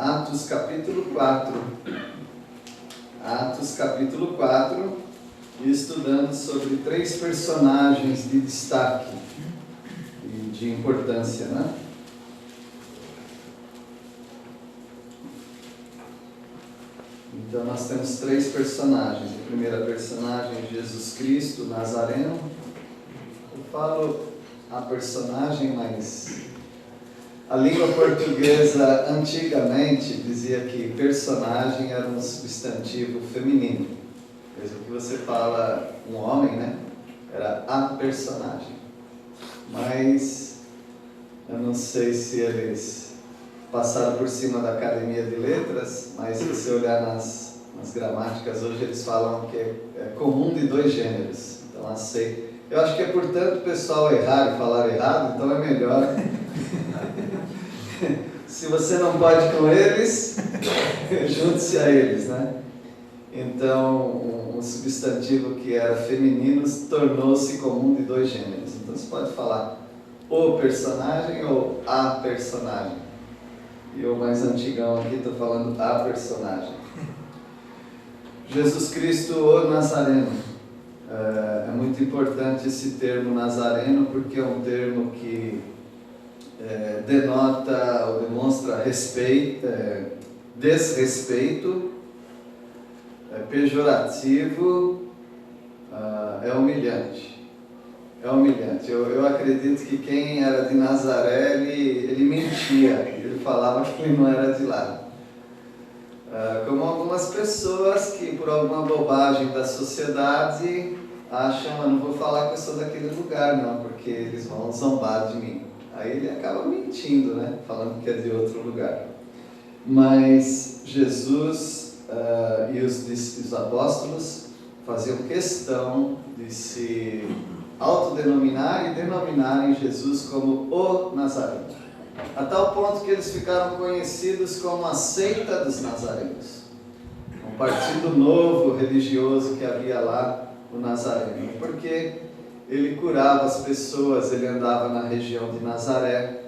Atos capítulo 4. Atos capítulo 4, e estudando sobre 3 personagens de destaque e de importância, né? Então nós temos 3 personagens. A primeira personagem é Jesus Cristo, Nazareno. Eu falo a personagem, mas a língua portuguesa antigamente dizia que personagem era um substantivo feminino. Mesmo que você fala um homem, né? Era a personagem. Mas eu não sei se eles passaram por cima da Academia de Letras, mas se você olhar nas gramáticas hoje, eles falam que é comum de 2 gêneros. Então, eu acho que é por tanto o pessoal errar e falar errado, então é melhor. Se você não pode com eles, junte-se a eles, né? Então, um substantivo que era feminino tornou-se comum de 2 gêneros. Então, você pode falar o personagem ou a personagem. E eu mais antigão aqui estou falando a personagem. Jesus Cristo, o Nazareno. É muito importante esse termo Nazareno, porque é um termo que denota ou demonstra respeito, desrespeito, pejorativo, é humilhante. É humilhante. Eu acredito que quem era de Nazaré, ele mentia, ele falava que ele não era de lá. Como algumas pessoas que por alguma bobagem da sociedade acham, eu não vou falar que eu sou daquele lugar não, porque eles vão zombar de mim. Aí ele acaba mentindo, né? Falando que é de outro lugar. Mas Jesus e os apóstolos faziam questão de se autodenominar e denominarem Jesus como o Nazareno. A tal ponto que eles ficaram conhecidos como a seita dos nazarenos. Um partido novo, religioso que havia lá, o Nazareno. Porque ele curava as pessoas, ele andava na região de Nazaré.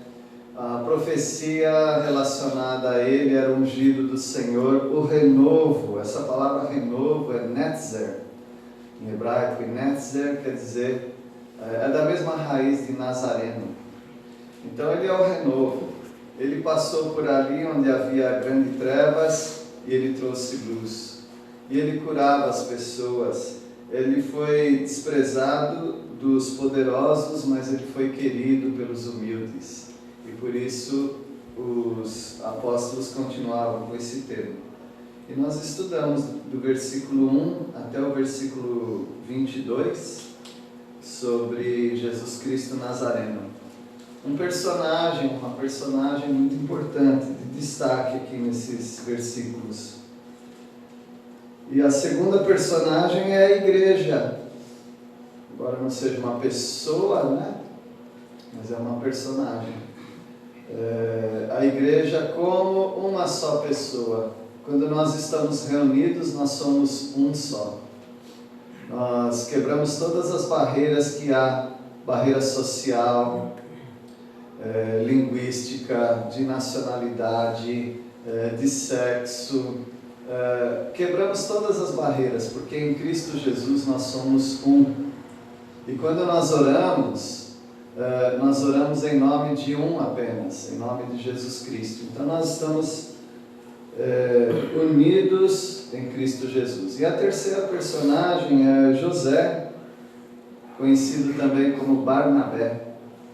A profecia relacionada a ele era o ungido do Senhor, o renovo. Essa palavra renovo é netzer. Em hebraico, netzer quer dizer, é da mesma raiz de Nazareno. Então ele é o renovo. Ele passou por ali onde havia grandes trevas e ele trouxe luz. E ele curava as pessoas. Ele foi desprezado dos poderosos, mas ele foi querido pelos humildes. E por isso os apóstolos continuavam com esse termo. E nós estudamos do versículo 1 até o versículo 22 sobre Jesus Cristo Nazareno. Uma personagem muito importante, de destaque aqui nesses versículos. E a segunda personagem é a igreja. Embora não seja uma pessoa, né? Mas é uma personagem. A igreja como uma só pessoa. Quando nós estamos reunidos, nós somos um só. Nós quebramos todas as barreiras que há, barreira social, linguística, de nacionalidade, de sexo. Quebramos todas as barreiras, porque em Cristo Jesus nós somos um. E quando nós oramos em nome de um apenas, em nome de Jesus Cristo. Então nós estamos unidos em Cristo Jesus. E a terceira personagem é José, conhecido também como Barnabé,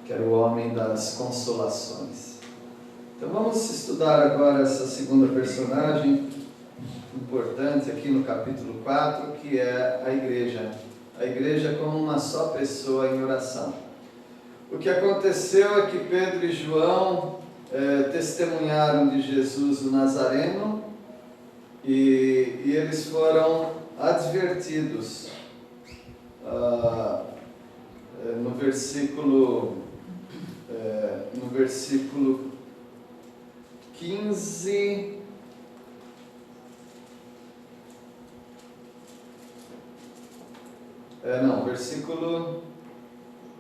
que era o homem das consolações. Então vamos estudar agora essa segunda personagem importante aqui no capítulo 4, que é a igreja. A igreja como uma só pessoa em oração. O que aconteceu é que Pedro e João testemunharam de Jesus o Nazareno e eles foram advertidos no versículo 15,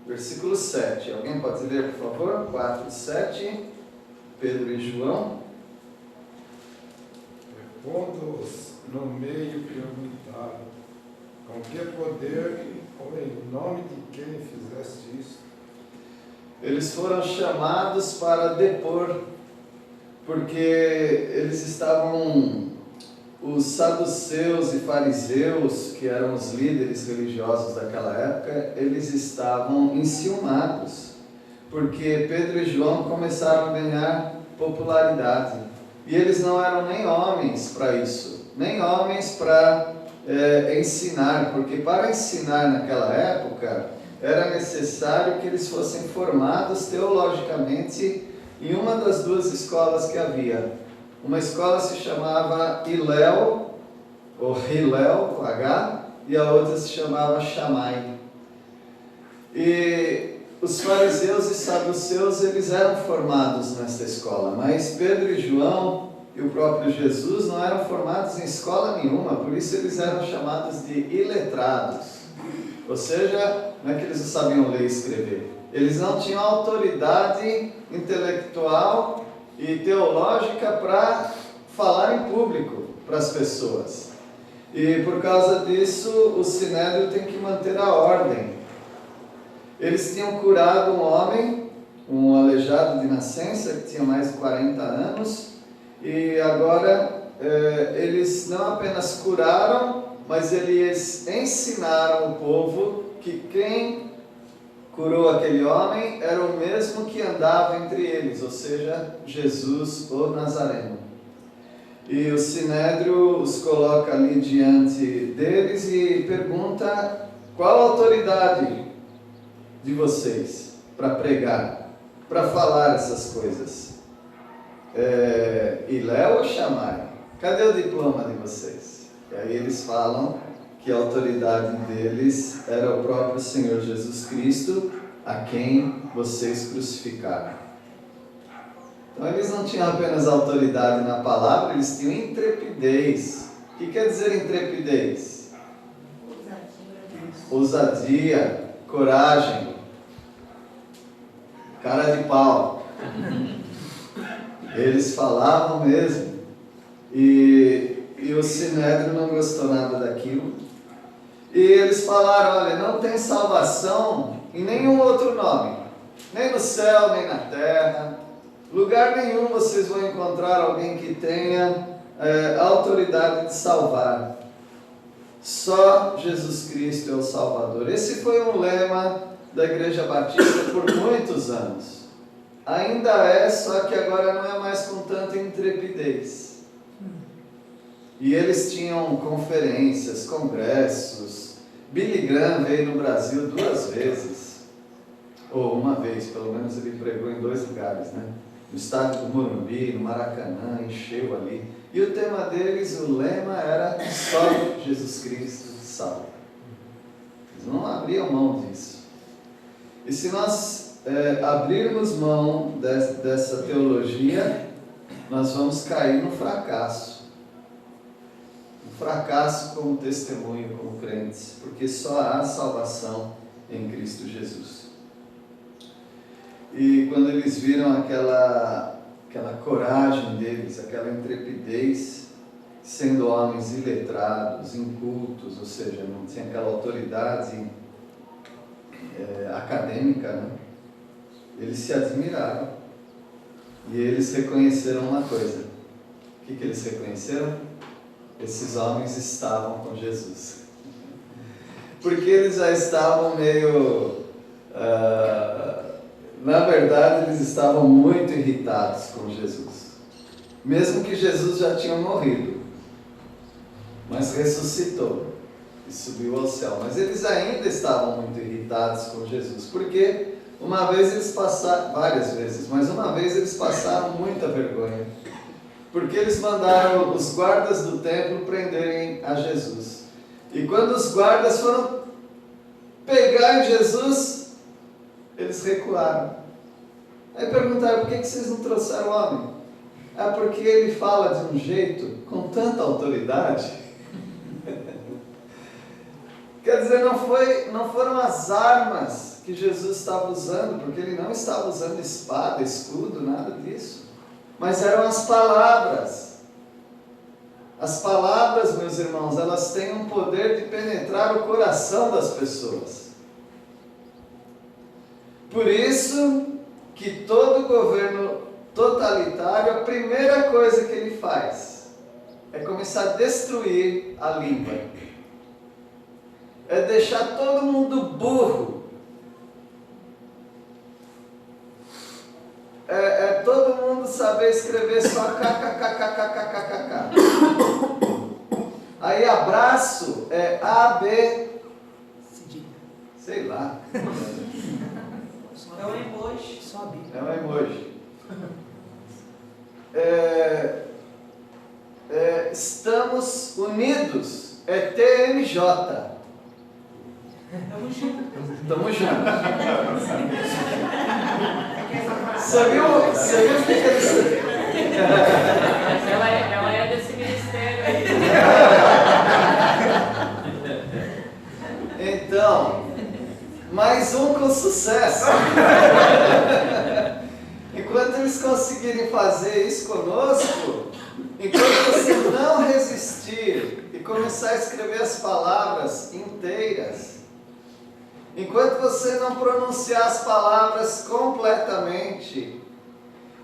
versículo 7. Alguém pode ler, por favor? 4, 7, Pedro e João. pondo-os no meio, perguntaram: com que poder ou em nome de quem fizeste isso? Eles foram chamados para depor, porque eles estavam, os saduceus e fariseus, que eram os líderes religiosos daquela época, eles estavam enciumados, porque Pedro e João começaram a ganhar popularidade, e eles não eram nem homens para isso, nem homens para ensinar, porque para ensinar naquela época era necessário que eles fossem formados teologicamente em uma das duas escolas que havia. Uma escola se chamava Hillel, ou Hillel, com H, e a outra se chamava Shammai. E os fariseus e saduceus, eles eram formados nessa escola, mas Pedro e João e o próprio Jesus não eram formados em escola nenhuma, por isso eles eram chamados de iletrados. Ou seja, não é que eles não sabiam ler e escrever. Eles não tinham autoridade intelectual e teológica para falar em público para as pessoas. E por causa disso, o Sinédrio tem que manter a ordem. Eles tinham curado um homem, um aleijado de nascença, que tinha mais de 40 anos, e agora eles não apenas curaram, mas eles ensinaram o povo que quem curou aquele homem era o mesmo que andava entre eles, ou seja, Jesus, o Nazareno. E o Sinédrio os coloca ali diante deles e pergunta: qual a autoridade de vocês para pregar, para falar essas coisas? Hillel ou Shammai? Cadê o diploma de vocês? E aí eles falam que a autoridade deles era o próprio Senhor Jesus Cristo, a quem vocês crucificaram. Então eles não tinham apenas autoridade na palavra, eles tinham intrepidez. O que quer dizer intrepidez? Ousadia, coragem, cara de pau. Eles falavam mesmo. E o Sinédrio não gostou nada daquilo. E eles falaram: olha, não tem salvação em nenhum outro nome, nem no céu, nem na terra, lugar nenhum vocês vão encontrar alguém que tenha a autoridade de salvar. Só Jesus Cristo é o Salvador. Esse foi um lema da Igreja Batista por muitos anos. Ainda é, só que agora não é mais com tanta intrepidez. E eles tinham conferências, congressos. Billy Graham veio no Brasil 2 vezes, ou uma vez, pelo menos ele pregou em 2 lugares, né? No estádio do Morumbi, no Maracanã, encheu ali. E o tema deles, o lema era: só Jesus Cristo salva. Eles não abriam mão disso. E se nós abrirmos mão dessa teologia, nós vamos cair no fracasso. Fracasso como testemunho, como crentes, porque só há salvação em Cristo Jesus. E quando eles viram aquela coragem deles, aquela intrepidez, sendo homens iletrados, incultos, ou seja, não tinha aquela autoridade acadêmica, né? Eles se admiraram e eles reconheceram uma coisa. O que eles reconheceram? Esses homens estavam com Jesus. Porque eles já estavam meio... na verdade, eles estavam muito irritados com Jesus. Mesmo que Jesus já tinha morrido. Mas ressuscitou e subiu ao céu. Mas eles ainda estavam muito irritados com Jesus. Porque uma vez eles passaram... várias vezes, mas uma vez eles passaram muita vergonha. Porque eles mandaram os guardas do templo prenderem a Jesus. E quando os guardas foram pegar em Jesus, eles recuaram. Aí perguntaram: por que vocês não trouxeram o homem? Porque ele fala de um jeito, com tanta autoridade. Quer dizer, não foram as armas que Jesus estava usando, porque ele não estava usando espada, escudo, nada disso. Mas eram as palavras. As palavras, meus irmãos, elas têm um poder de penetrar o coração das pessoas. Por isso que todo governo totalitário, a primeira coisa que ele faz é começar a destruir a língua. É deixar todo mundo burro. É todo mundo saber escrever só kkkkkkkk. Aí abraço é A, B, sei lá. É um emoji. Só a Bíblia. É um emoji. Estamos unidos. É TMJ. Tamo junto. Tamo junto. Você viu o que é isso? Ela é desse ministério aí. Então, mais um com sucesso. Enquanto eles conseguirem fazer isso conosco, enquanto você não resistir e começar a escrever as palavras inteiras, enquanto você não pronunciar as palavras completamente,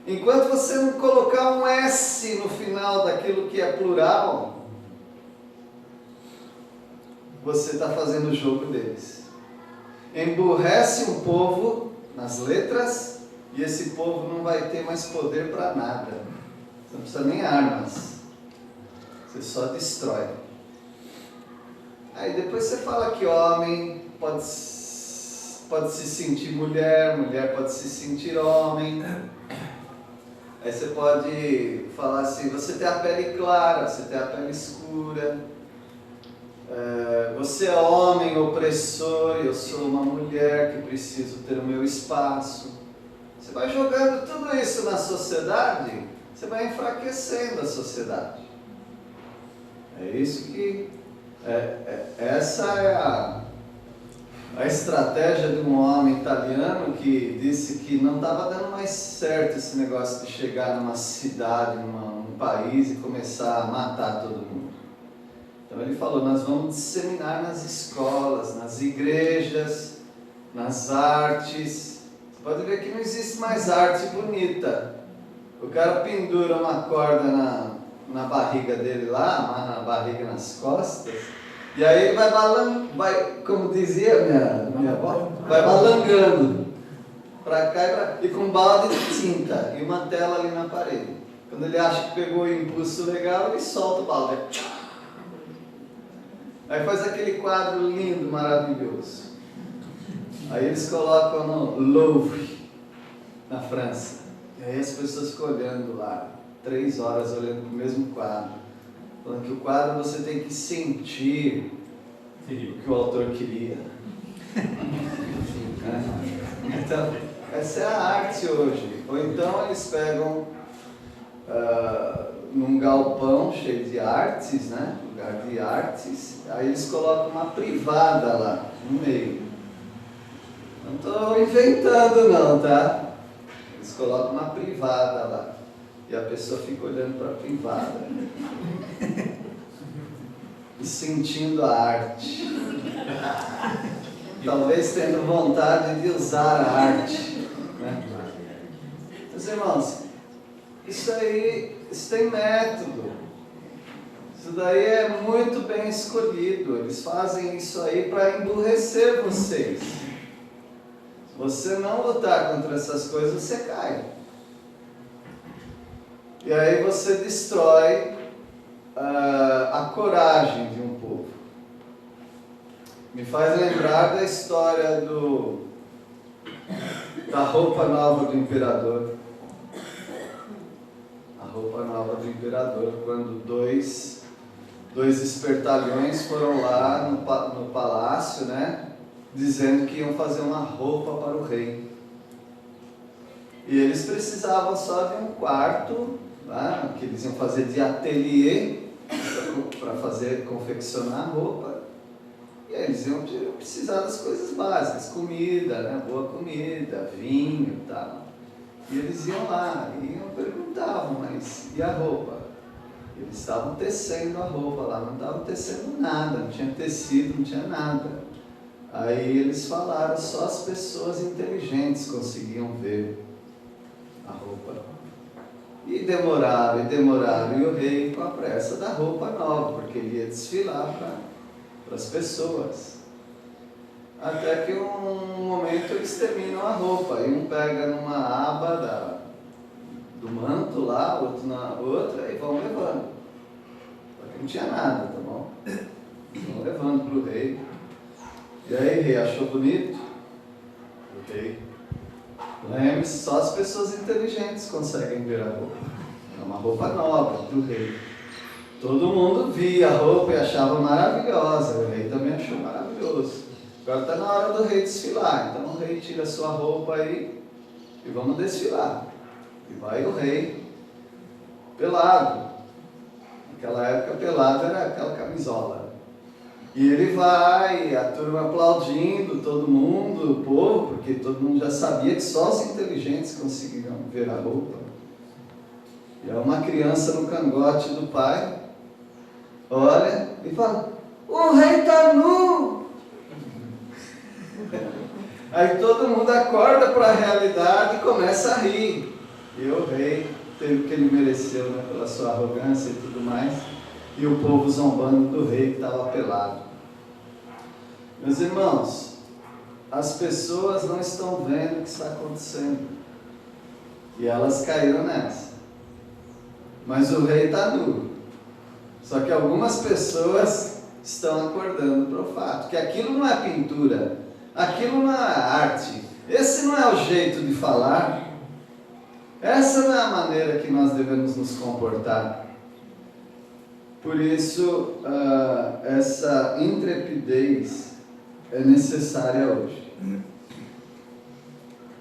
enquanto você não colocar um S no final daquilo que é plural, você está fazendo o jogo deles. Emburrece um povo nas letras e esse povo não vai ter mais poder para nada. Você não precisa nem armas. Você só destrói. Aí depois você fala que homem pode se sentir mulher, mulher pode se sentir homem. Aí você pode falar assim, você tem a pele clara, você tem a pele escura. Você é homem opressor, eu sou uma mulher que preciso ter o meu espaço. Você vai jogando tudo isso na sociedade, você vai enfraquecendo a sociedade. É isso que... essa é a estratégia de um homem italiano que disse que não estava dando mais certo esse negócio de chegar numa cidade, num país e começar a matar todo mundo. Então ele falou, nós vamos disseminar nas escolas, nas igrejas, nas artes. Você pode ver que não existe mais arte bonita. O cara pendura uma corda na barriga dele lá, amarra a barriga nas costas, e aí ele vai, como dizia minha avó, vai balangando para cá e para cá, e com um balde de tinta e uma tela ali na parede. Quando ele acha que pegou o impulso legal, ele solta o balde. Aí faz aquele quadro lindo, maravilhoso. Aí eles colocam no Louvre, na França. E aí as pessoas ficam olhando lá, 3 horas olhando para o mesmo quadro. Falando que o quadro você tem que sentir o que o autor queria. Então, essa é a arte hoje. Ou então eles pegam num galpão cheio de artes, né? Lugar de artes, aí eles colocam uma privada lá no meio. Não estou inventando não, tá? Eles colocam uma privada lá e a pessoa fica olhando para a privada e sentindo a arte, talvez tendo vontade de usar a arte, né? Meus irmãos, isso tem método. Isso daí é muito bem escolhido. Eles fazem isso aí para emburrecer vocês. Se você não lutar contra essas coisas, você cai. E aí você destrói a coragem de um povo. Me faz lembrar da história da roupa nova do imperador. A roupa nova do imperador, quando dois espertalhões foram lá no palácio, né, dizendo que iam fazer uma roupa para o rei. E eles precisavam só de um quarto, né, que eles iam fazer de ateliê para confeccionar a roupa. E aí eles iam precisar das coisas básicas, comida, né, boa comida, vinho e tal. E eles iam lá e perguntavam, mas e a roupa? Eles estavam tecendo a roupa lá, não estavam tecendo nada, não tinha tecido, não tinha nada. Aí eles falaram, só as pessoas inteligentes conseguiam ver a roupa. E demoraram, e o rei com a pressa da roupa nova, porque ele ia desfilar para as pessoas. Até que um momento eles terminam a roupa, e um pega numa aba do manto lá, outro na outra, e vão levando. Porque não tinha nada, tá bom? Vão levando para o rei. E aí, rei, achou bonito? O rei. Lembre-se, só as pessoas inteligentes conseguem ver a roupa. É uma roupa nova do rei. Todo mundo via a roupa e achava maravilhosa. O rei também achou maravilhoso. Agora está na hora do rei desfilar. Então o rei tira a sua roupa aí e vamos desfilar. E vai o rei pelado. Naquela época pelado era aquela camisola. E ele vai, a turma aplaudindo, todo mundo, o povo, porque todo mundo já sabia que só os inteligentes conseguiam ver a roupa. E é uma criança no cangote do pai, olha e fala, o rei está nu! Aí todo mundo acorda para a realidade e começa a rir. E o rei teve o que ele mereceu, né, pela sua arrogância e tudo mais. E o povo zombando do rei que estava pelado. Meus irmãos, as pessoas não estão vendo o que está acontecendo. E elas caíram nessa. Mas o rei está nu. Só que algumas pessoas estão acordando para o fato que aquilo não é pintura, aquilo não é arte, esse não é o jeito de falar, essa não é a maneira que nós devemos nos comportar. Por isso, essa intrepidez é necessária hoje.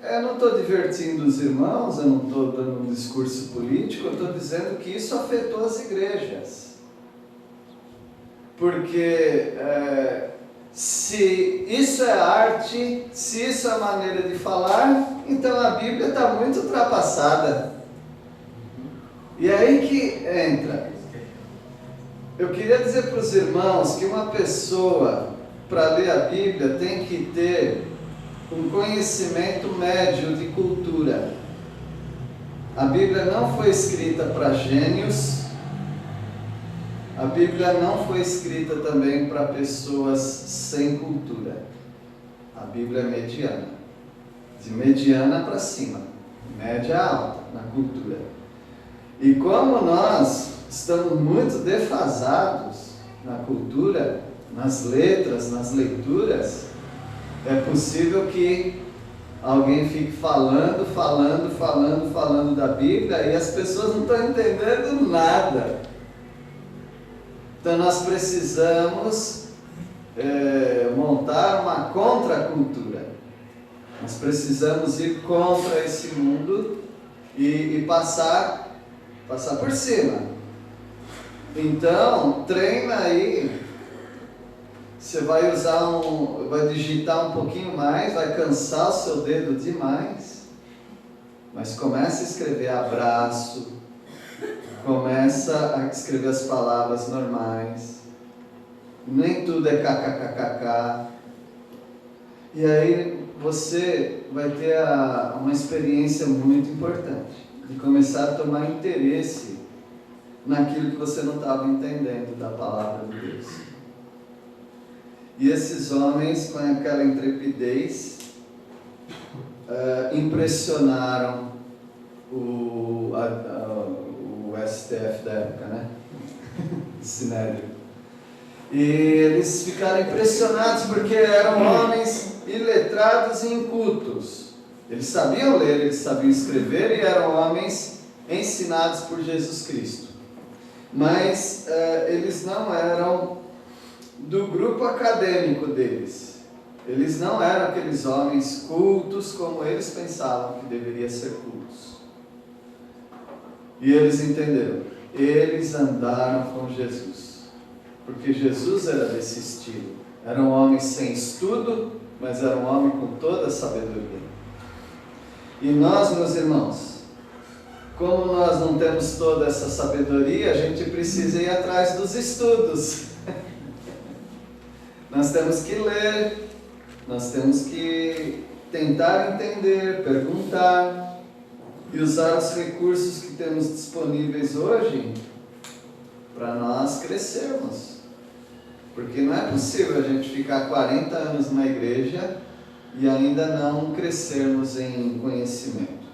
Eu não estou divertindo os irmãos, eu não estou dando um discurso político, eu estou dizendo que isso afetou as igrejas. Porque se isso é arte, se isso é maneira de falar, então a Bíblia está muito ultrapassada. E é aí que entra. Eu queria dizer para os irmãos que uma pessoa, para ler a Bíblia, tem que ter um conhecimento médio de cultura. A Bíblia não foi escrita para gênios, a Bíblia não foi escrita também para pessoas sem cultura. A Bíblia é mediana, de mediana para cima, média alta na cultura. E como nós estamos muito defasados na cultura, nas letras, nas leituras, é possível que alguém fique falando da Bíblia e as pessoas não estão entendendo nada. Então nós precisamos montar uma contracultura. Nós precisamos ir contra esse mundo e passar por cima. Então, treina aí. Você vai vai digitar um pouquinho mais, vai cansar o seu dedo demais, mas começa a escrever abraço, começa a escrever as palavras normais, nem tudo é kkkk, e aí você vai ter uma experiência muito importante, de começar a tomar interesse naquilo que você não estava entendendo da palavra de Deus. E esses homens, com aquela intrepidez, impressionaram o STF da época, né? Sinédrio. E eles ficaram impressionados porque eram homens iletrados e incultos. Eles sabiam ler, eles sabiam escrever e eram homens ensinados por Jesus Cristo. Mas eles não eram do grupo acadêmico deles. Eles não eram aqueles homens cultos como eles pensavam que deveriam ser cultos. E eles entenderam. Eles andaram com Jesus. Porque Jesus era desse estilo. Era um homem sem estudo, mas era um homem com toda a sabedoria. E nós, meus irmãos, como nós não temos toda essa sabedoria, a gente precisa ir atrás dos estudos. Nós temos que ler, nós temos que tentar entender, perguntar e usar os recursos que temos disponíveis hoje para nós crescermos. Porque não é possível a gente ficar 40 anos na igreja e ainda não crescermos em conhecimento.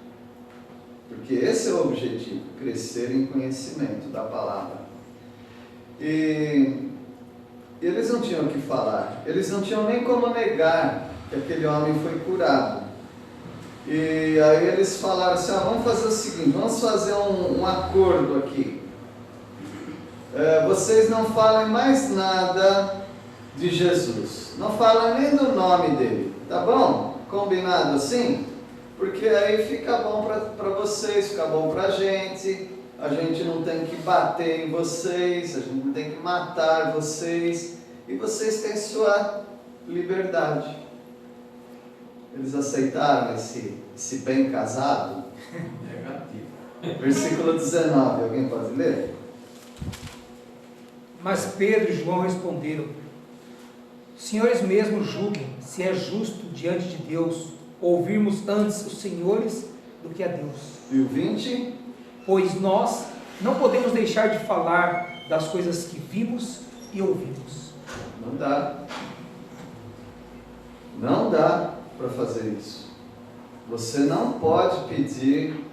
Porque esse é o objetivo, crescer em conhecimento da palavra. E eles não tinham o que falar, eles não tinham nem como negar que aquele homem foi curado. E aí eles falaram assim, vamos fazer o seguinte, vamos fazer um acordo aqui. Vocês não falem mais nada de Jesus, não falem nem do nome dele, tá bom? Combinado assim? Porque aí fica bom para vocês, fica bom para a gente não tem que bater em vocês, a gente não tem que matar vocês, e vocês têm sua liberdade. Eles aceitaram esse bem casado? Negativo. Versículo 19, alguém pode ler? Mas Pedro e João responderam: senhores mesmos julguem se é justo diante de Deus ouvirmos antes os senhores do que a Deus. E o 20? Pois nós não podemos deixar de falar das coisas que vimos e ouvimos. Não dá. Não dá para fazer isso. Você não pode pedir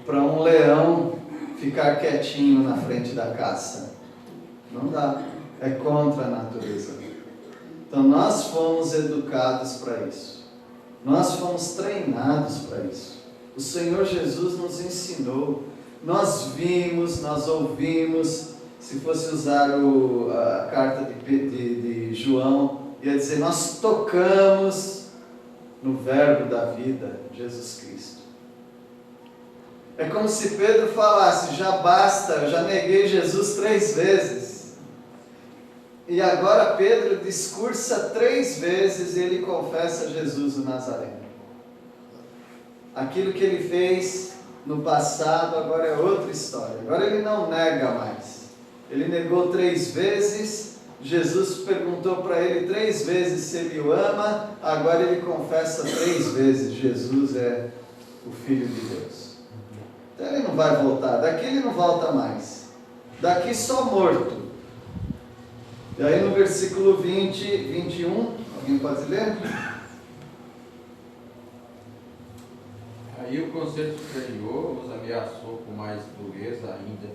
para um leão ficar quietinho na frente da caça. Não dá. É contra a natureza. Então nós fomos educados para isso. Nós fomos treinados para isso. O Senhor Jesus nos ensinou. Nós vimos, nós ouvimos. Se fosse usar a carta de João, ia dizer, nós tocamos no verbo da vida, Jesus Cristo. É como se Pedro falasse, já basta, eu já neguei Jesus 3 vezes. E agora Pedro discursa 3 vezes e ele confessa Jesus o Nazareno. Aquilo que ele fez no passado agora é outra história. Agora ele não nega mais. Ele negou 3 vezes, Jesus perguntou para ele 3 vezes se ele o ama, agora ele confessa 3 vezes, Jesus é o Filho de Deus. Então ele não vai voltar, daqui ele não volta mais. Daqui só morto. E aí no versículo 20, 21, alguém pode ler? Aí o Conselho Superior os ameaçou com mais dureza ainda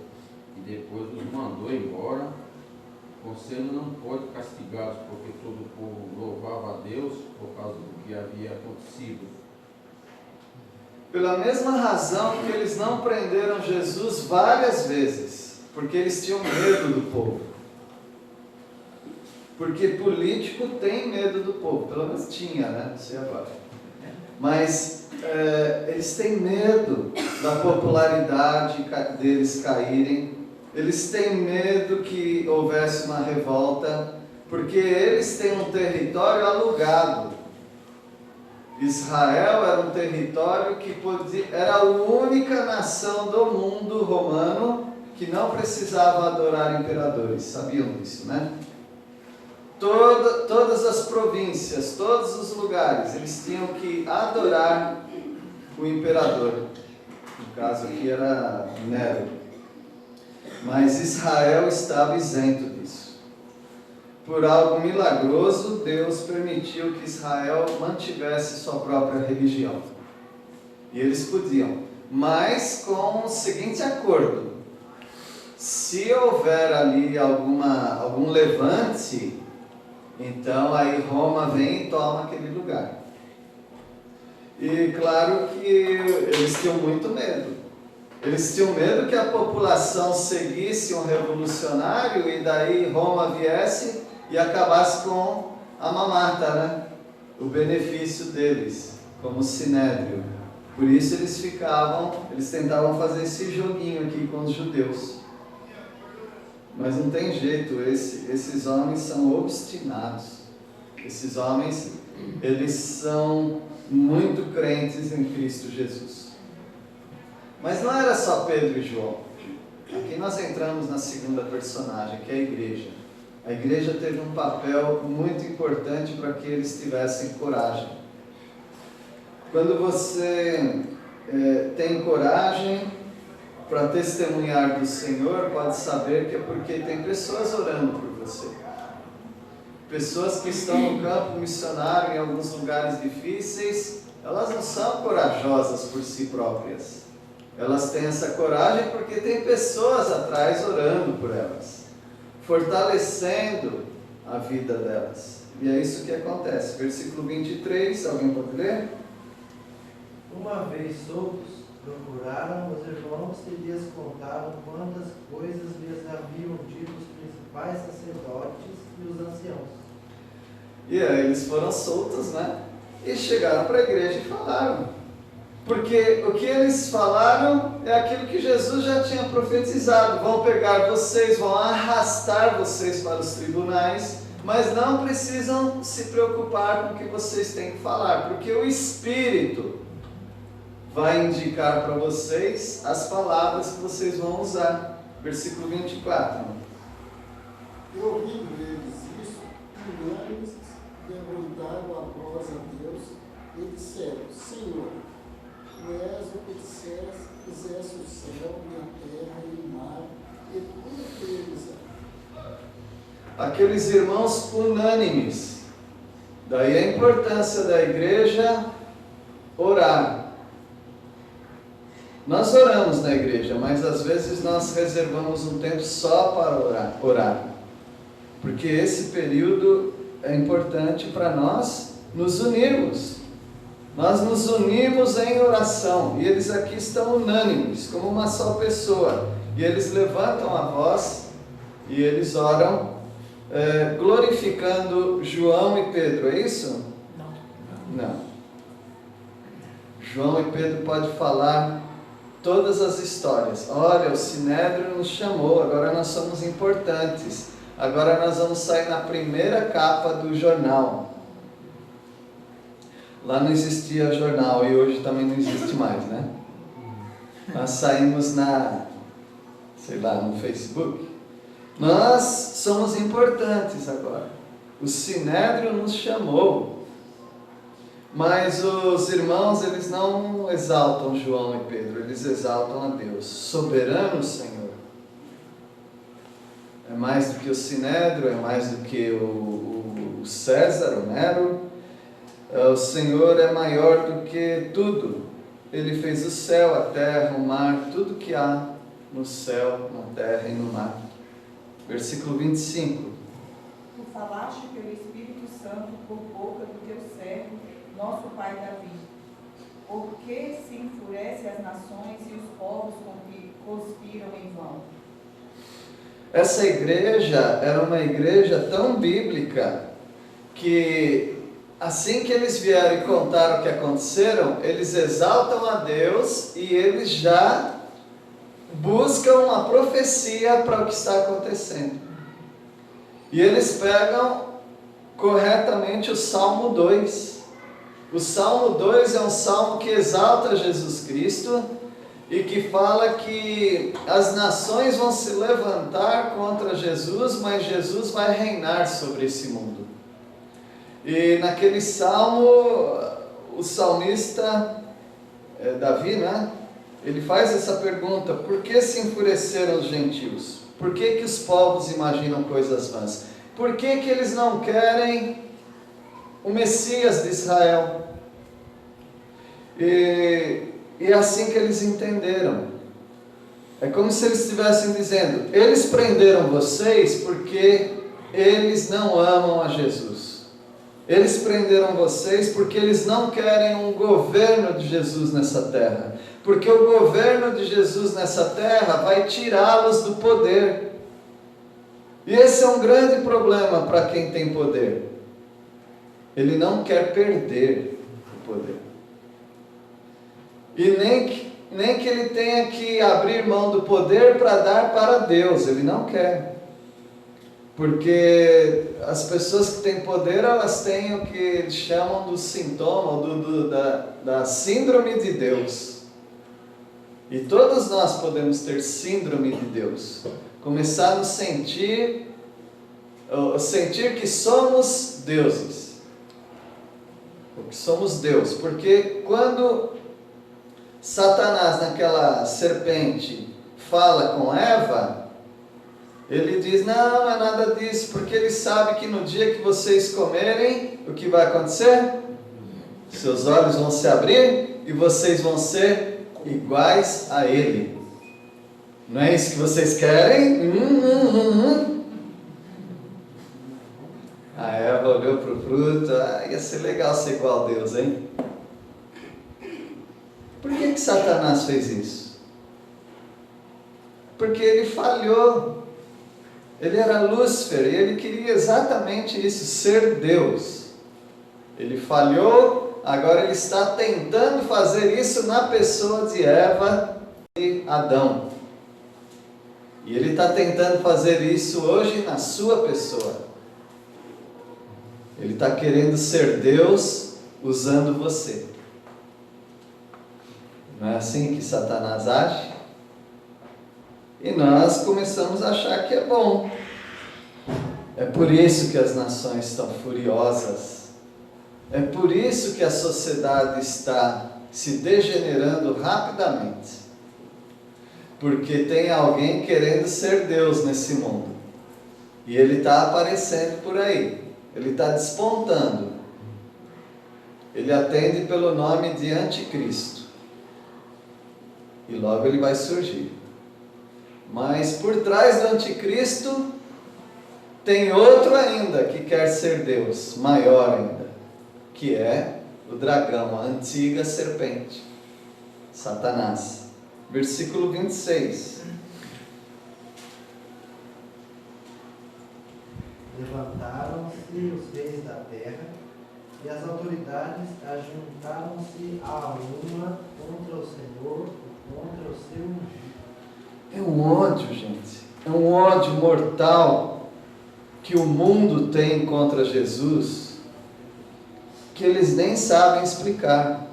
e depois os mandou embora. O Conselho não pôde castigá-los porque todo o povo louvava a Deus por causa do que havia acontecido. Pela mesma razão que eles não prenderam Jesus várias vezes, porque eles tinham medo do povo. Porque político tem medo do povo, pelo menos tinha, né? Não sei agora. Mas eles têm medo da popularidade deles caírem, eles têm medo que houvesse uma revolta, porque eles têm um território alugado. Israel era um território que era a única nação do mundo romano que não precisava adorar imperadores, sabiam disso, né? Todas as províncias, todos os lugares, eles tinham que adorar o imperador. No caso aqui era Nero. Mas Israel estava isento disso. Por algo milagroso, Deus permitiu que Israel mantivesse sua própria religião. E eles podiam, mas com o seguinte acordo: se houver ali algum levante, então aí Roma vem e toma aquele lugar. E claro que eles tinham muito medo. Eles tinham medo que a população seguisse um revolucionário e daí Roma viesse e acabasse com a mamata, né? O benefício deles, como sinédrio. Por isso eles tentavam fazer esse joguinho aqui com os judeus. Mas não tem jeito, esses homens são obstinados. Esses homens, eles são muito crentes em Cristo Jesus. Mas não era só Pedro e João. Aqui nós entramos na segunda personagem, que é a igreja. A igreja teve um papel muito importante para que eles tivessem coragem. Quando você tem coragem para testemunhar do Senhor, pode saber que é porque tem pessoas orando por você. Pessoas que estão no campo missionário em alguns lugares difíceis, elas não são corajosas por si próprias. Elas têm essa coragem porque tem pessoas atrás orando por elas, fortalecendo a vida delas. E é isso que acontece. Versículo 23, alguém pode ler? Uma vez soltos, procuraram os irmãos e lhes contaram quantas coisas lhes haviam dito os principais sacerdotes e os anciãos. E aí eles foram soltos, né? E chegaram para a igreja e falaram. Porque o que eles falaram é aquilo que Jesus já tinha profetizado. Vão pegar vocês, vão arrastar vocês para os tribunais, mas não precisam se preocupar com o que vocês têm que falar, porque o Espírito vai indicar para vocês as palavras que vocês vão usar. Versículo 24. E ouvindo eles isso, unânimes levantaram a voz a Deus e disseram: Senhor, Tu és o que fizeste o céu e a terra e o mar e tudo que eles há. Aqueles irmãos unânimes. Daí a importância da igreja orar. Nós oramos na igreja, mas às vezes nós reservamos um tempo só para orar. Porque esse período é importante para nós nos unirmos. Nós nos unimos em oração. E eles aqui estão unânimes, como uma só pessoa. E eles levantam a voz e eles oram, glorificando João e Pedro. É isso? Não. João e Pedro podem falar todas as histórias. Olha, o Sinédrio nos chamou, agora nós somos importantes. Agora nós vamos sair na primeira capa do jornal. Lá não existia jornal e hoje também não existe mais, né? Nós saímos no Facebook. Nós somos importantes agora. O Sinédrio nos chamou. Mas os irmãos, eles não exaltam João e Pedro, eles exaltam a Deus, soberano Senhor. É mais do que o Sinédrio, é mais do que o César, o Nero. O Senhor é maior do que tudo. Ele fez o céu, a terra, o mar, tudo que há no céu, na terra e no mar. Versículo 25. Tu falaste pelo Espírito Santo por boca do teu servo, nosso pai Davi. Por que se enfurece as nações e os povos conspiram em vão? Essa igreja era uma igreja tão bíblica que assim que eles vieram e contaram o que aconteceram, eles exaltam a Deus e eles já buscam uma profecia para o que está acontecendo. E eles pegam corretamente o Salmo 2. O Salmo 2 é um salmo que exalta Jesus Cristo e que fala que as nações vão se levantar contra Jesus, mas Jesus vai reinar sobre esse mundo. E naquele salmo, o salmista Davi, né? Ele faz essa pergunta: por que se enfureceram os gentios? Por que os povos imaginam coisas vãs? Por que eles não querem o Messias de Israel? E é assim que eles entenderam. É como se eles estivessem dizendo: eles prenderam vocês porque eles não amam a Jesus. Eles prenderam vocês porque eles não querem um governo de Jesus nessa terra. Porque o governo de Jesus nessa terra vai tirá-los do poder. E esse é um grande problema para quem tem poder. Ele não quer perder o poder. E nem que ele tenha que abrir mão do poder para dar para Deus. Ele não quer. Porque as pessoas que têm poder, elas têm o que eles chamam do sintoma, da síndrome de Deus. E todos nós podemos ter síndrome de Deus. Começar a sentir que somos deuses. Que somos Deus. Porque quando Satanás, naquela serpente, fala com Eva, ele diz, não é nada disso, porque ele sabe que no dia que vocês comerem, o que vai acontecer? Seus olhos vão se abrir e vocês vão ser iguais a ele. Não é isso que vocês querem? A Eva olhou para o fruto, ia ser legal ser igual a Deus, hein? Por que Satanás fez isso? Porque ele falhou. Ele era Lúcifer e ele queria exatamente isso, ser Deus. Ele falhou, agora ele está tentando fazer isso na pessoa de Eva e Adão. E ele está tentando fazer isso hoje na sua pessoa. Ele está querendo ser Deus usando você. Não é assim que Satanás age? E nós começamos a achar que é bom. É por isso que as nações estão furiosas. É por isso que a sociedade está se degenerando rapidamente. Porque tem alguém querendo ser Deus nesse mundo. E ele está aparecendo por aí. Ele está despontando. Ele atende pelo nome de Anticristo. E logo ele vai surgir. Mas por trás do Anticristo tem outro ainda que quer ser Deus, maior ainda, que é o dragão, a antiga serpente, Satanás. Versículo 26. Levantaram-se os reis da terra e as autoridades ajuntaram-se a uma contra o Senhor e contra o seu ungido. É um ódio, gente. É um ódio mortal que o mundo tem contra Jesus, que eles nem sabem explicar.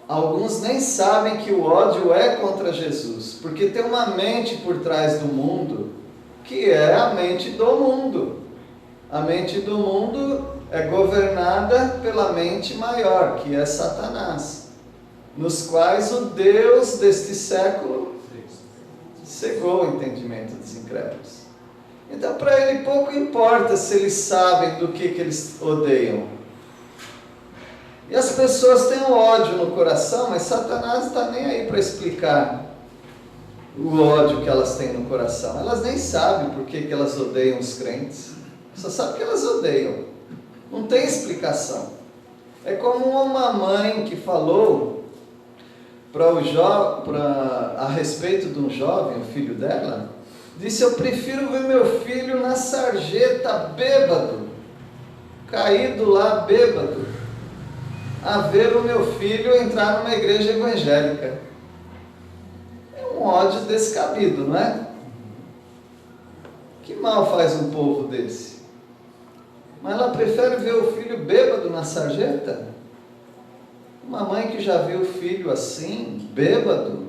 Alguns nem sabem que o ódio é contra Jesus, porque tem uma mente por trás do mundo, que é a mente do mundo. A mente do mundo é governada pela mente maior, que é Satanás, nos quais o Deus deste século cegou o entendimento dos incrédulos. Então, para ele pouco importa se eles sabem do que eles odeiam. E as pessoas têm um ódio no coração, mas Satanás não está nem aí para explicar o ódio que elas têm no coração. Elas nem sabem por que elas odeiam os crentes. Só sabem que elas odeiam. Não tem explicação. É como uma mãe que falou a respeito de um jovem, o filho dela, disse: eu prefiro ver meu filho na sarjeta bêbado, caído lá bêbado, a ver o meu filho entrar numa igreja evangélica. É um ódio descabido, não é? Que mal faz um povo desse? Mas ela prefere ver o filho bêbado na sarjeta? Uma mãe que já viu o filho assim, bêbado,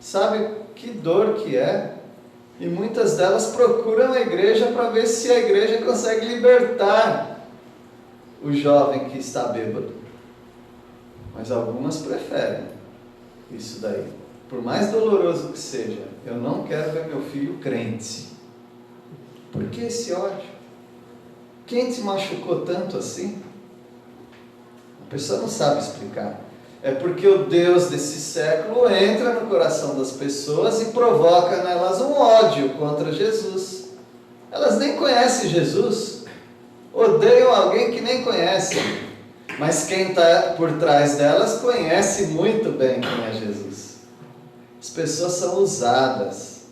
sabe que dor que é. E muitas delas procuram a igreja para ver se a igreja consegue libertar o jovem que está bêbado. Mas algumas preferem isso daí. Por mais doloroso que seja, eu não quero ver meu filho crente. Por que esse ódio? Quem te machucou tanto assim? A pessoa não sabe explicar. É porque o Deus desse século entra no coração das pessoas e provoca nelas um ódio contra Jesus. Elas nem conhecem Jesus, odeiam alguém que nem conhece, mas quem está por trás delas conhece muito bem quem é Jesus. As pessoas são usadas.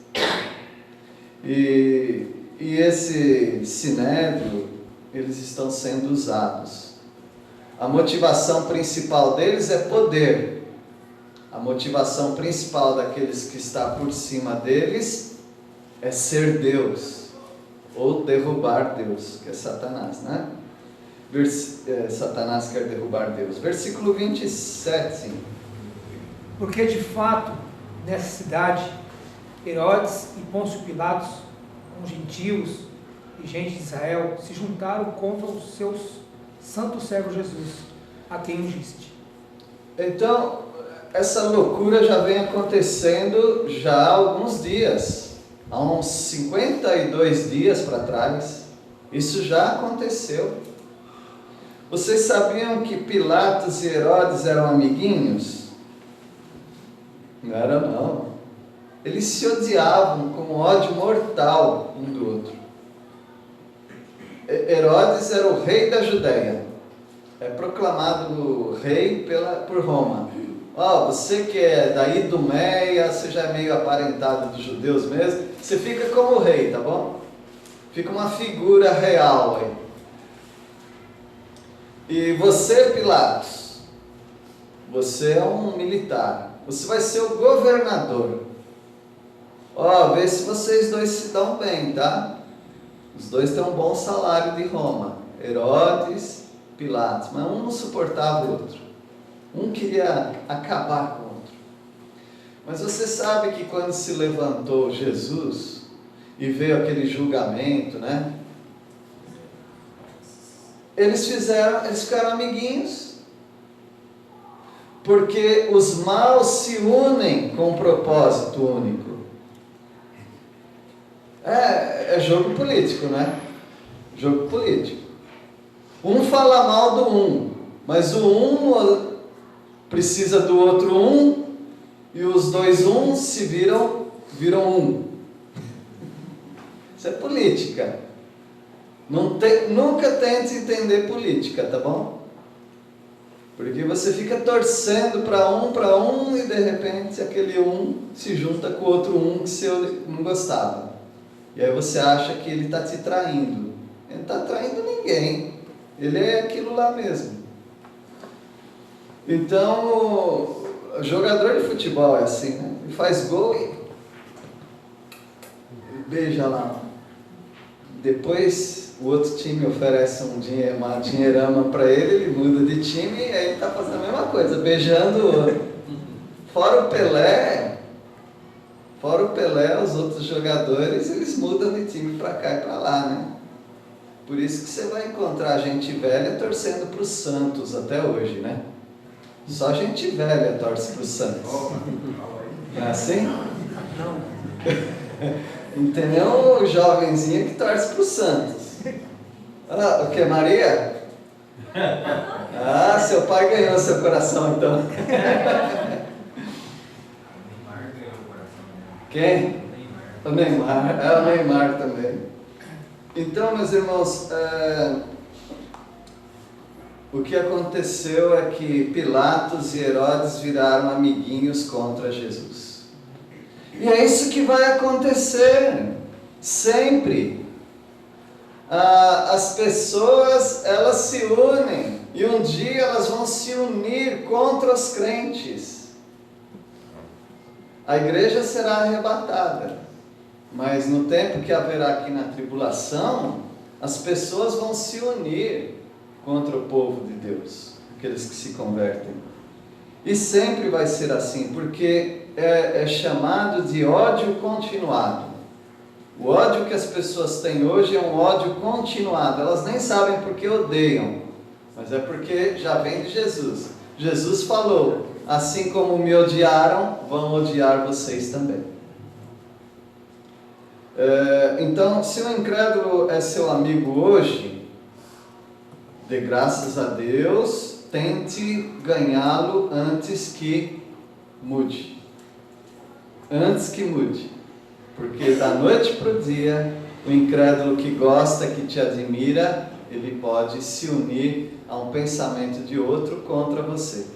E esse sinédrio, eles estão sendo usados. A motivação principal deles é poder. A motivação principal daqueles que está por cima deles é ser Deus, ou derrubar Deus, que é Satanás, né? Satanás quer derrubar Deus. Versículo 27. Porque de fato, nessa cidade, Herodes e Pôncio Pilatos, com gentios e gente de Israel, se juntaram contra o seu santo servo Jesus, a quem ungiste. Então, essa loucura já vem acontecendo já há alguns dias, há uns 52 dias para trás. Isso já aconteceu. Vocês sabiam que Pilatos e Herodes eram amiguinhos? Não era não. Eles se odiavam com ódio mortal um do outro. Herodes era o rei da Judéia. É proclamado rei por Roma. Você que é da Idumeia, você já é meio aparentado dos judeus mesmo, você fica como rei, tá bom? Fica uma figura real aí. E você, Pilatos, você é um militar. Você vai ser o governador. Vê se vocês dois se dão bem, tá? Os dois têm um bom salário de Roma. Herodes, Pilatos. Mas um não suportava o outro. Um queria acabar com o outro. Mas você sabe que quando se levantou Jesus e veio aquele julgamento, né? Eles ficaram amiguinhos. Porque os maus se unem com um propósito único. É jogo político, né? Jogo político. Um fala mal do um, mas o um precisa do outro um, e os dois uns se viram um. Isso é política. Nunca tente entender política, tá bom? Porque você fica torcendo para um e de repente aquele um se junta com o outro um que você não gostava. E aí você acha que ele está te traindo. Ele não está traindo ninguém. Ele é aquilo lá mesmo. Então, o jogador de futebol é assim, né? Ele faz gol e beija lá. Depois o outro time oferece uma dinheirama para ele muda de time e aí ele está fazendo a mesma coisa, beijando o outro. Fora o Pelé, os outros jogadores, eles mudam de time para cá e para lá, né? Por isso que você vai encontrar gente velha torcendo para o Santos até hoje, né? Só gente velha torce para o Santos. Não é assim? Não. Entendeu? O jovenzinho que torce para o Santos. O que, Maria? Seu pai ganhou seu coração, então. Quem? O Neymar. O Neymar também. Então, meus irmãos, o que aconteceu é que Pilatos e Herodes viraram amiguinhos contra Jesus. E é isso que vai acontecer sempre. As pessoas, elas se unem e um dia elas vão se unir contra os crentes. A igreja será arrebatada, mas no tempo que haverá aqui na tribulação, as pessoas vão se unir contra o povo de Deus, aqueles que se convertem. E sempre vai ser assim, porque é chamado de ódio continuado. O ódio que as pessoas têm hoje é um ódio continuado. Elas nem sabem porque odeiam, mas é porque já vem de Jesus. Jesus falou: assim como me odiaram, vão odiar vocês também. Então, se o incrédulo é seu amigo hoje, dê graças a Deus, tente ganhá-lo antes que mude. Antes que mude. Porque da noite para o dia, o incrédulo que gosta, que te admira, ele pode se unir a um pensamento de outro contra você.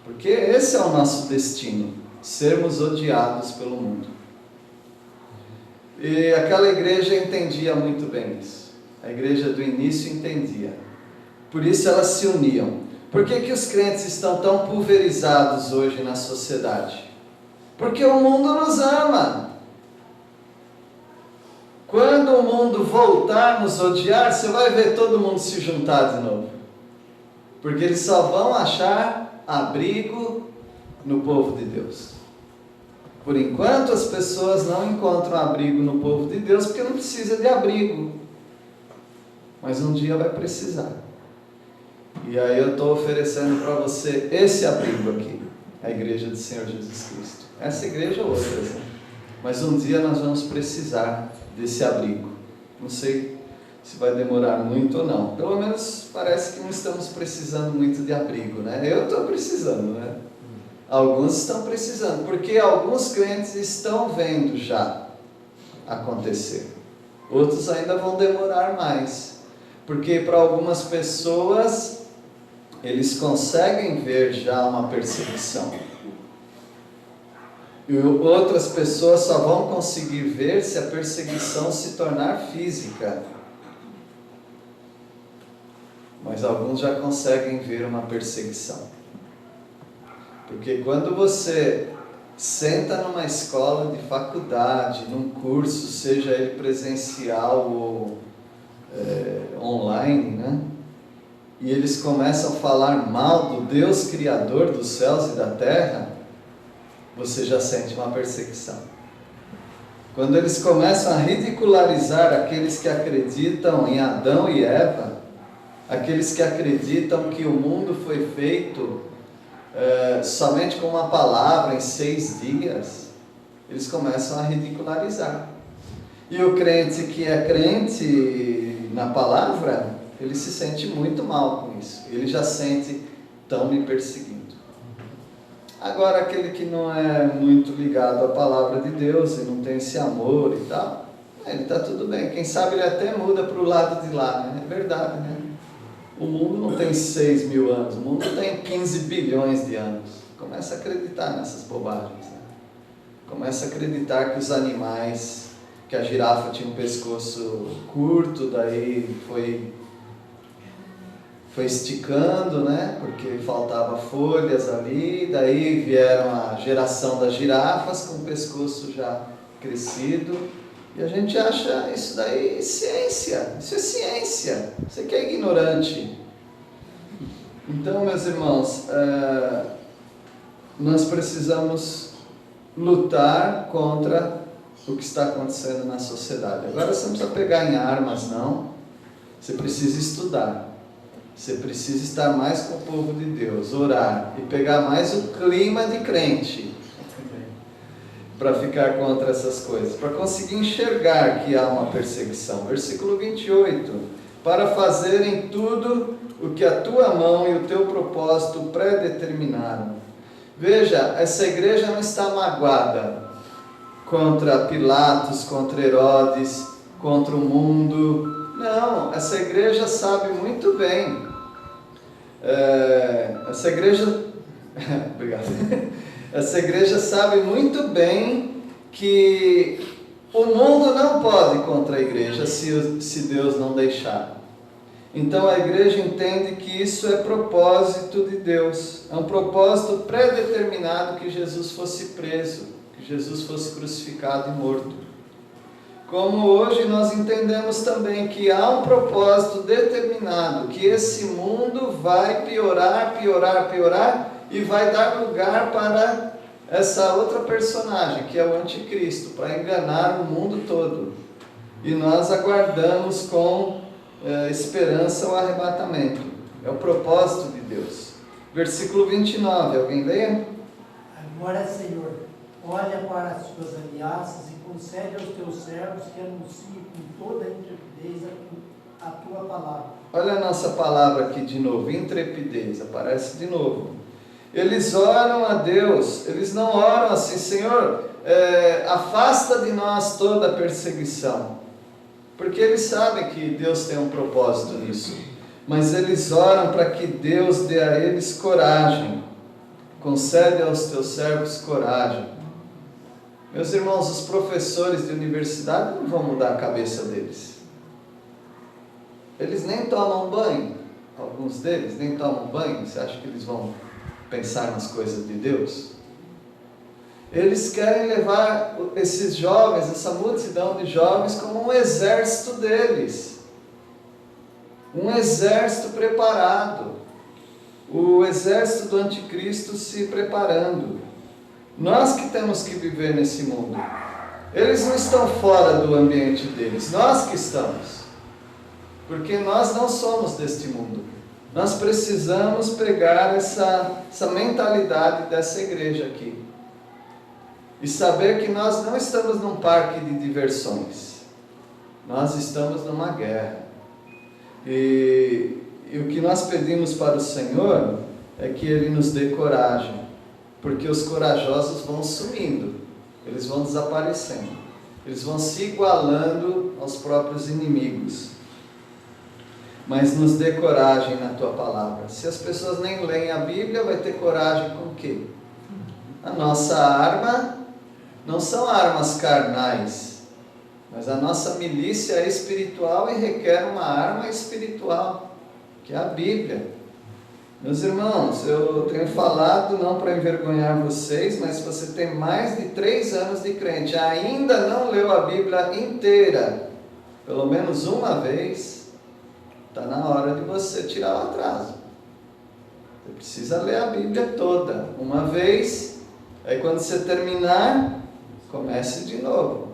Porque esse é o nosso destino, sermos odiados pelo mundo. E aquela igreja entendia muito bem isso. A igreja do início entendia. Por isso elas se uniam. Por que os crentes estão tão pulverizados hoje na sociedade? Porque o mundo nos ama. Quando o mundo voltar a nos odiar, você vai ver todo mundo se juntar de novo. Porque eles só vão achar abrigo no povo de Deus. Por enquanto as pessoas não encontram abrigo no povo de Deus porque não precisa de abrigo. Mas um dia vai precisar. E aí eu estou oferecendo para você esse abrigo aqui, a igreja do Senhor Jesus Cristo. Essa igreja ou outras, né? Mas um dia nós vamos precisar desse abrigo. Não sei se vai demorar muito ou não. Pelo menos parece que não estamos precisando muito de abrigo, né? Eu estou precisando, né? Alguns estão precisando, porque alguns crentes estão vendo já acontecer. Outros ainda vão demorar mais. Porque para algumas pessoas, eles conseguem ver já uma perseguição. E outras pessoas só vão conseguir ver se a perseguição se tornar física. Mas alguns já conseguem ver uma perseguição. Porque quando você senta numa escola de faculdade, num curso, seja ele presencial ou online, né? E eles começam a falar mal do Deus Criador dos céus e da terra, você já sente uma perseguição. Quando eles começam a ridicularizar aqueles que acreditam em Adão e Eva, aqueles que acreditam que o mundo foi feito somente com uma palavra em 6 dias, eles começam a ridicularizar. E o crente que é crente na palavra, ele se sente muito mal com isso. Ele já sente, estão me perseguindo. Agora, aquele que não é muito ligado à palavra de Deus e não tem esse amor e tal, ele está tudo bem. Quem sabe ele até muda para o lado de lá, né? É verdade, né? O mundo não tem 6 mil anos, o mundo tem 15 bilhões de anos. Começa a acreditar nessas bobagens, né? Começa a acreditar que os animais, que a girafa tinha um pescoço curto, daí foi esticando, né? Porque faltava folhas ali, daí vieram a geração das girafas com o pescoço já crescido. E a gente acha isso daí ciência, isso é ciência, você que é ignorante. Então, meus irmãos, nós precisamos lutar contra o que está acontecendo na sociedade. Agora você não precisa pegar em armas, não. Você precisa estudar, você precisa estar mais com o povo de Deus, orar e pegar mais o clima de crente, para ficar contra essas coisas, para conseguir enxergar que há uma perseguição. Versículo 28, para fazerem tudo o que a tua mão e o teu propósito predeterminaram. Veja, essa igreja não está magoada contra Pilatos, contra Herodes, contra o mundo. Não, essa igreja sabe muito bem. Essa igreja... Obrigado. Essa igreja sabe muito bem que o mundo não pode contra a igreja se Deus não deixar. Então a igreja entende que isso é propósito de Deus. É um propósito predeterminado que Jesus fosse preso, que Jesus fosse crucificado e morto. Como hoje nós entendemos também que há um propósito determinado, que esse mundo vai piorar, piorar, piorar, e vai dar lugar para essa outra personagem, que é o anticristo, para enganar o mundo todo. E nós aguardamos com esperança o arrebatamento. É o propósito de Deus. Versículo 29, alguém leia? Agora, Senhor, olha para as tuas ameaças e concede aos teus servos que anunciem com toda a intrepidez a tua palavra. Olha a nossa palavra aqui de novo, intrepidez, aparece de novo. Eles oram a Deus, eles não oram assim, Senhor, afasta de nós toda a perseguição, porque eles sabem que Deus tem um propósito nisso, mas eles oram para que Deus dê a eles coragem, concede aos teus servos coragem. Meus irmãos, os professores de universidade não vão mudar a cabeça deles, eles nem tomam banho, alguns deles nem tomam banho, você acha que eles vão pensar nas coisas de Deus? Eles querem levar esses jovens, essa multidão de jovens, como um exército deles, um exército preparado. o exército do anticristo se preparando. Nós que temos que viver nesse mundo. Eles não estão fora do ambiente deles, nós que estamos. Porque nós não somos deste mundo. Nós precisamos pegar essa mentalidade dessa igreja aqui. E saber que nós não estamos num parque de diversões. Nós estamos numa guerra. E o que nós pedimos para o Senhor é que Ele nos dê coragem. Porque os corajosos vão sumindo. Eles vão desaparecendo. Eles vão se igualando aos próprios inimigos. Mas nos dê coragem na Tua palavra. Se as pessoas nem leem a Bíblia, vai ter coragem com o quê? A nossa arma não são armas carnais, mas a nossa milícia é espiritual e requer uma arma espiritual, que é a Bíblia. Meus irmãos, eu tenho falado não para envergonhar vocês, mas se você tem mais de 3 anos de crente, ainda não leu a Bíblia inteira, pelo menos uma vez, está na hora de você tirar o atraso. Você precisa ler a Bíblia toda, uma vez, aí quando você terminar, comece de novo.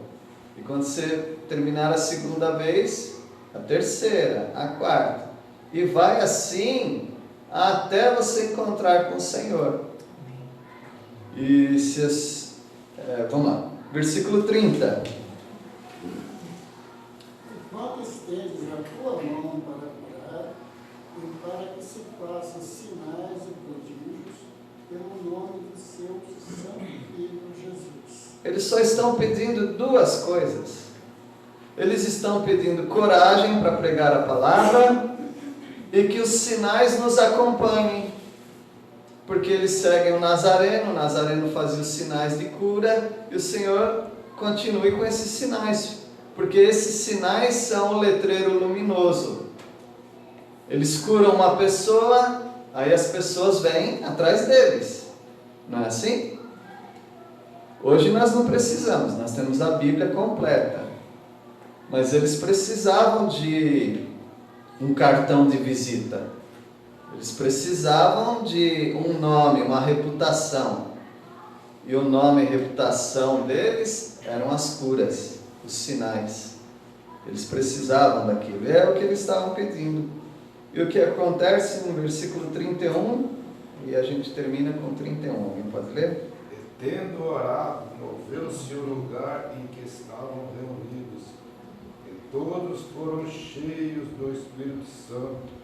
E quando você terminar a segunda vez, a terceira, a quarta. E vai assim até você encontrar com o Senhor. E vamos lá, versículo 30. Enquanto estendes a tua mão para curar, e para que se façam sinais e prodígios, pelo nome do seu Santo Filho Jesus. Eles só estão pedindo 2 coisas. Eles estão pedindo coragem para pregar a palavra e que os sinais nos acompanhem. Porque eles seguem o Nazareno fazia os sinais de cura, e o Senhor continue com esses sinais. Porque esses sinais são o letreiro luminoso. Eles curam uma pessoa, aí as pessoas vêm atrás deles. Não é assim? Hoje nós não precisamos, nós temos a Bíblia completa. Mas eles precisavam de um cartão de visita. Eles precisavam de um nome, uma reputação. E o nome e reputação deles eram as curas, os sinais. Eles precisavam daquilo. É o que eles estavam pedindo. E o que acontece no versículo 31, e a gente termina com 31. Alguém pode ler? E tendo orado, moveu-se o lugar em que estavam reunidos, e todos foram cheios do Espírito Santo,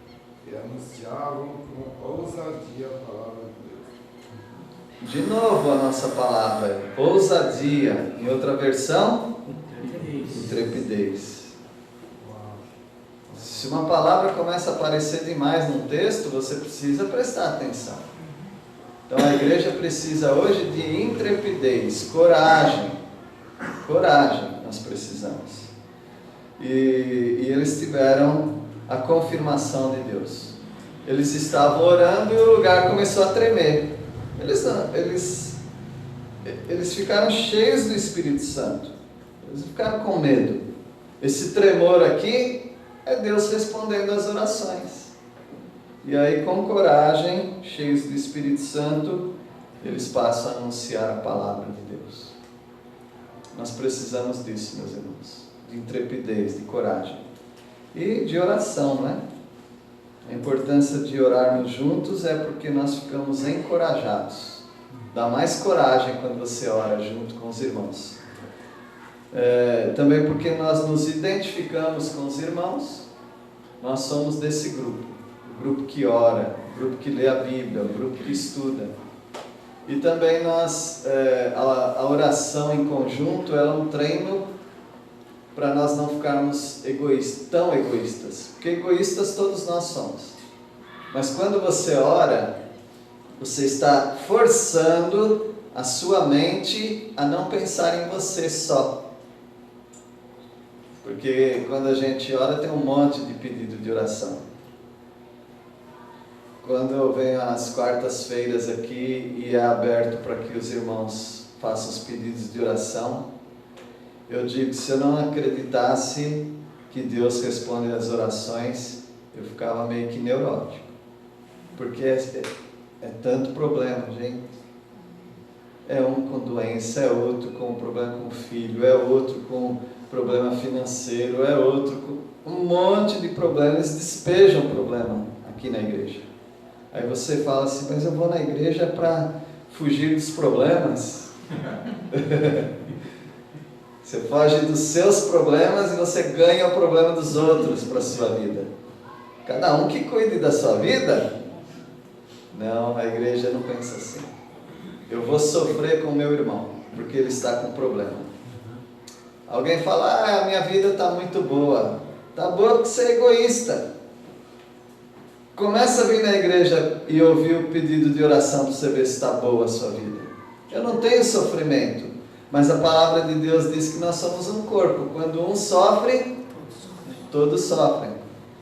e anunciavam com ousadia a palavra de Deus. De novo a nossa palavra, ousadia. Em outra versão, intrepidez. Se uma palavra começa a aparecer demais num texto, você precisa prestar atenção. Então a igreja precisa hoje de intrepidez, coragem. Coragem nós precisamos. E eles tiveram a confirmação de Deus. Eles estavam orando e o lugar começou a tremer. Eles ficaram cheios do Espírito Santo. Eles ficaram com medo. Esse tremor aqui é Deus respondendo às orações. E aí, com coragem, cheios do Espírito Santo, eles passam a anunciar a palavra de Deus. Nós precisamos disso, meus irmãos. De intrepidez, de coragem. E de oração, né? A importância de orarmos juntos é porque nós ficamos encorajados. Dá mais coragem quando você ora junto com os irmãos. Também porque nós nos identificamos com os irmãos. Nós somos desse grupo. O grupo que ora, o grupo que lê a Bíblia, o grupo que estuda. E também a oração em conjunto é um treino para nós não ficarmos tão egoístas. Porque egoístas todos nós somos. Mas quando você ora, você está forçando a sua mente a não pensar em você só. Porque quando a gente ora, tem um monte de pedido de oração. Quando eu venho às quartas-feiras aqui e é aberto para que os irmãos façam os pedidos de oração, eu digo que se eu não acreditasse que Deus responde às orações, eu ficava meio que neurótico. Porque é tanto problema, gente. É um com doença, é outro com problema com o filho, é outro com problema financeiro, é outro com um monte de problemas. Eles despejam problema aqui na igreja. Aí você fala assim, mas eu vou na igreja para fugir dos problemas. Você foge dos seus problemas e você ganha o problema dos outros para a sua vida. Cada um que cuide da sua vida. Não, a igreja não pensa assim. Eu vou sofrer com o meu irmão, porque ele está com problema. Alguém fala, a minha vida está muito boa. Está boa porque você é egoísta. Começa a vir na igreja e ouvir o pedido de oração para você ver se está boa a sua vida. Eu não tenho sofrimento, mas a palavra de Deus diz que nós somos um corpo. Quando um sofre, todos sofrem.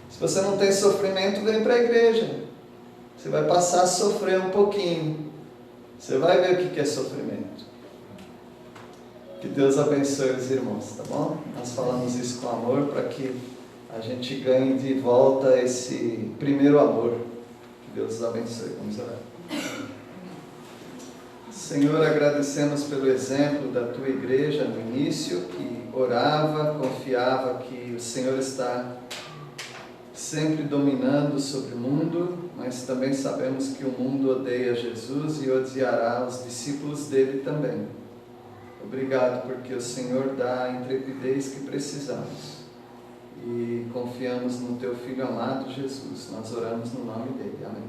Se você não tem sofrimento, vem para a igreja. Você vai passar a sofrer um pouquinho. Você vai ver o que é sofrimento. Que Deus abençoe os irmãos, tá bom? Nós falamos isso com amor para que a gente ganhe de volta esse primeiro amor. Que Deus os abençoe. Vamos orar. Senhor, agradecemos pelo exemplo da tua igreja no início, que orava, confiava que o Senhor está sempre dominando sobre o mundo, mas também sabemos que o mundo odeia Jesus e odiará os discípulos dele também. Obrigado porque o Senhor dá a intrepidez que precisamos e confiamos no teu Filho amado Jesus. Nós oramos no nome dele. Amém.